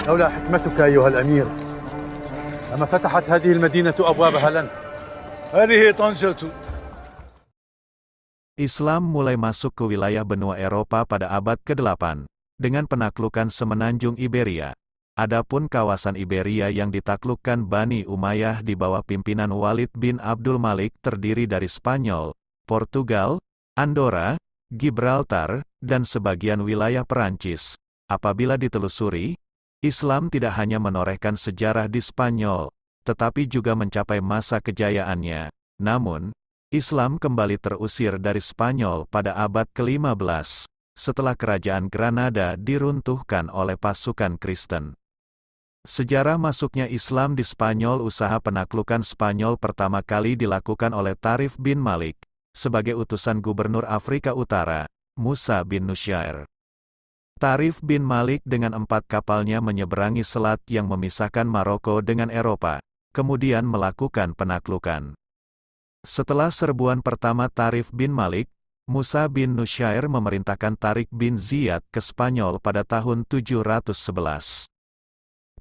لولا حكمتك أيها الأمير لما فتحت هذه المدينة أبوابها لنا. هذه طنجة. Islam mulai masuk ke wilayah benua Eropa pada abad ke-8, dengan penaklukan semenanjung Iberia. Adapun kawasan Iberia yang ditaklukkan Bani Umayyah di bawah pimpinan Walid bin Abdul Malik terdiri dari Spanyol, Portugal, Andorra, Gibraltar, dan sebagian wilayah Perancis. Apabila ditelusuri, Islam tidak hanya menorehkan sejarah di Spanyol, tetapi juga mencapai masa kejayaannya. Namun, Islam kembali terusir dari Spanyol pada abad ke-15, setelah kerajaan Granada diruntuhkan oleh pasukan Kristen. Sejarah masuknya Islam di Spanyol. Usaha penaklukan Spanyol pertama kali dilakukan oleh Tarif bin Malik, sebagai utusan gubernur Afrika Utara, Musa bin Nusyair. Tarif bin Malik dengan 4 kapalnya menyeberangi selat yang memisahkan Maroko dengan Eropa, kemudian melakukan penaklukan. Setelah serbuan pertama Tarif bin Malik, Musa bin Nusyair memerintahkan Tariq bin Ziyad ke Spanyol pada tahun 711.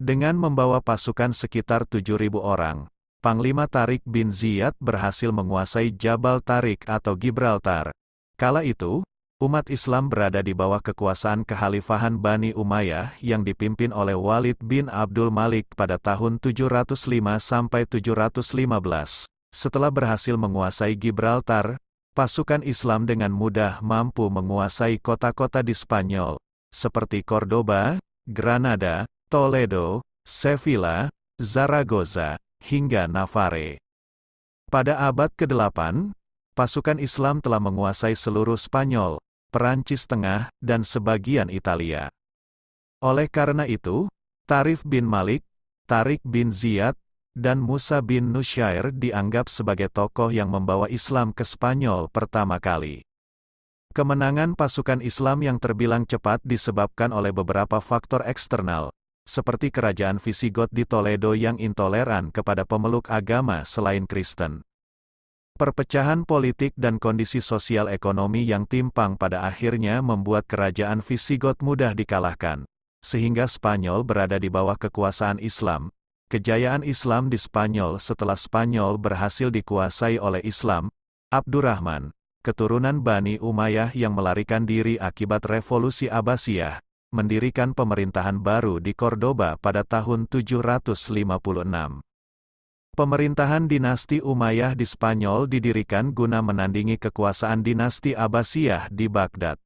Dengan membawa pasukan sekitar 7.000 orang, Panglima Tariq bin Ziyad berhasil menguasai Jabal Tariq atau Gibraltar. Kala itu, umat Islam berada di bawah kekuasaan kekhalifahan Bani Umayyah yang dipimpin oleh Walid bin Abdul Malik pada tahun 705 sampai 715. Setelah berhasil menguasai Gibraltar, pasukan Islam dengan mudah mampu menguasai kota-kota di Spanyol, seperti Cordoba, Granada, Toledo, Sevilla, Zaragoza, hingga Navarre. Pada abad ke-8, pasukan Islam telah menguasai seluruh Spanyol, Perancis Tengah, dan sebagian Italia. Oleh karena itu, Tarif bin Malik, Tariq bin Ziyad, dan Musa bin Nusyair dianggap sebagai tokoh yang membawa Islam ke Spanyol pertama kali. Kemenangan pasukan Islam yang terbilang cepat disebabkan oleh beberapa faktor eksternal, seperti kerajaan Visigot di Toledo yang intoleran kepada pemeluk agama selain Kristen. Perpecahan politik dan kondisi sosial ekonomi yang timpang pada akhirnya membuat kerajaan Visigot mudah dikalahkan, sehingga Spanyol berada di bawah kekuasaan Islam. Kejayaan Islam di Spanyol setelah Spanyol berhasil dikuasai oleh Islam, Abdurrahman, keturunan Bani Umayyah yang melarikan diri akibat revolusi Abbasiyah, mendirikan pemerintahan baru di Cordoba pada tahun 756. Pemerintahan dinasti Umayyah di Spanyol didirikan guna menandingi kekuasaan dinasti Abbasiyah di Baghdad.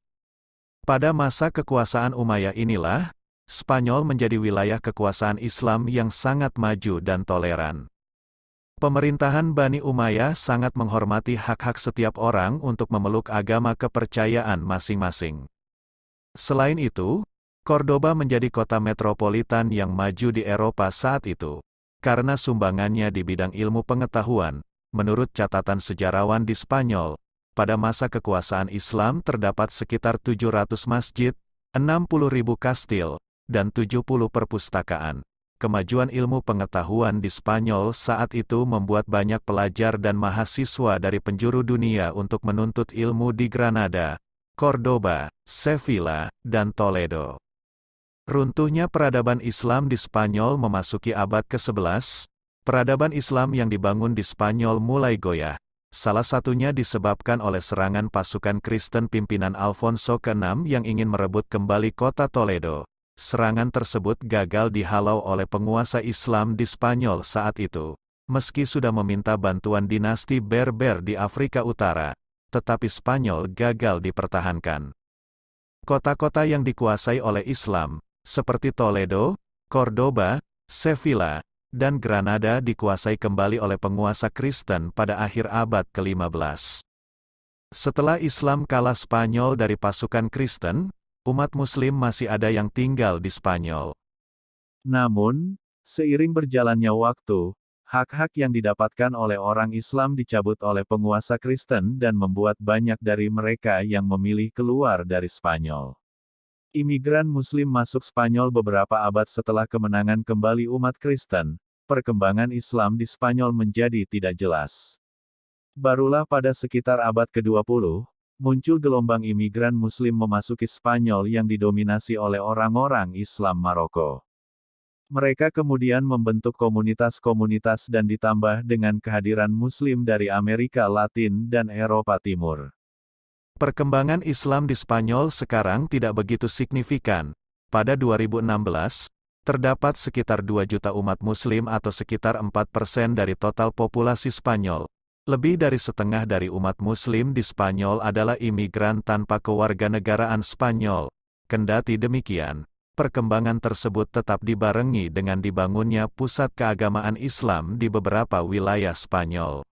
Pada masa kekuasaan Umayyah inilah, Spanyol menjadi wilayah kekuasaan Islam yang sangat maju dan toleran. Pemerintahan Bani Umayyah sangat menghormati hak-hak setiap orang untuk memeluk agama kepercayaan masing-masing. Selain itu, Cordoba menjadi kota metropolitan yang maju di Eropa saat itu, karena sumbangannya di bidang ilmu pengetahuan. Menurut catatan sejarawan di Spanyol, pada masa kekuasaan Islam terdapat sekitar 700 masjid, 60.000 kastil, dan 70 perpustakaan. Kemajuan ilmu pengetahuan di Spanyol saat itu membuat banyak pelajar dan mahasiswa dari penjuru dunia untuk menuntut ilmu di Granada, Cordoba, Sevilla, dan Toledo. Runtuhnya peradaban Islam di Spanyol memasuki abad ke-11, peradaban Islam yang dibangun di Spanyol mulai goyah. Salah satunya disebabkan oleh serangan pasukan Kristen pimpinan Alfonso ke-6 yang ingin merebut kembali kota Toledo. Serangan tersebut gagal dihalau oleh penguasa Islam di Spanyol saat itu. Meski sudah meminta bantuan dinasti Berber di Afrika Utara, tetapi Spanyol gagal dipertahankan. Kota-kota yang dikuasai oleh Islam, seperti Toledo, Cordoba, Sevilla, dan Granada dikuasai kembali oleh penguasa Kristen pada akhir abad ke-15. Setelah Islam kalah Spanyol dari pasukan Kristen, umat Muslim masih ada yang tinggal di Spanyol. Namun, seiring berjalannya waktu, hak-hak yang didapatkan oleh orang Islam dicabut oleh penguasa Kristen dan membuat banyak dari mereka yang memilih keluar dari Spanyol. Imigran Muslim masuk Spanyol beberapa abad setelah kemenangan kembali umat Kristen. Perkembangan Islam di Spanyol menjadi tidak jelas. Barulah pada sekitar abad ke-20, muncul gelombang imigran Muslim memasuki Spanyol yang didominasi oleh orang-orang Islam Maroko. Mereka kemudian membentuk komunitas-komunitas dan ditambah dengan kehadiran Muslim dari Amerika Latin dan Eropa Timur. Perkembangan Islam di Spanyol sekarang tidak begitu signifikan. Pada 2016, terdapat sekitar 2 juta umat Muslim atau sekitar 4% dari total populasi Spanyol. Lebih dari setengah dari umat Muslim di Spanyol adalah imigran tanpa kewarganegaraan Spanyol. Kendati demikian, perkembangan tersebut tetap dibarengi dengan dibangunnya pusat keagamaan Islam di beberapa wilayah Spanyol.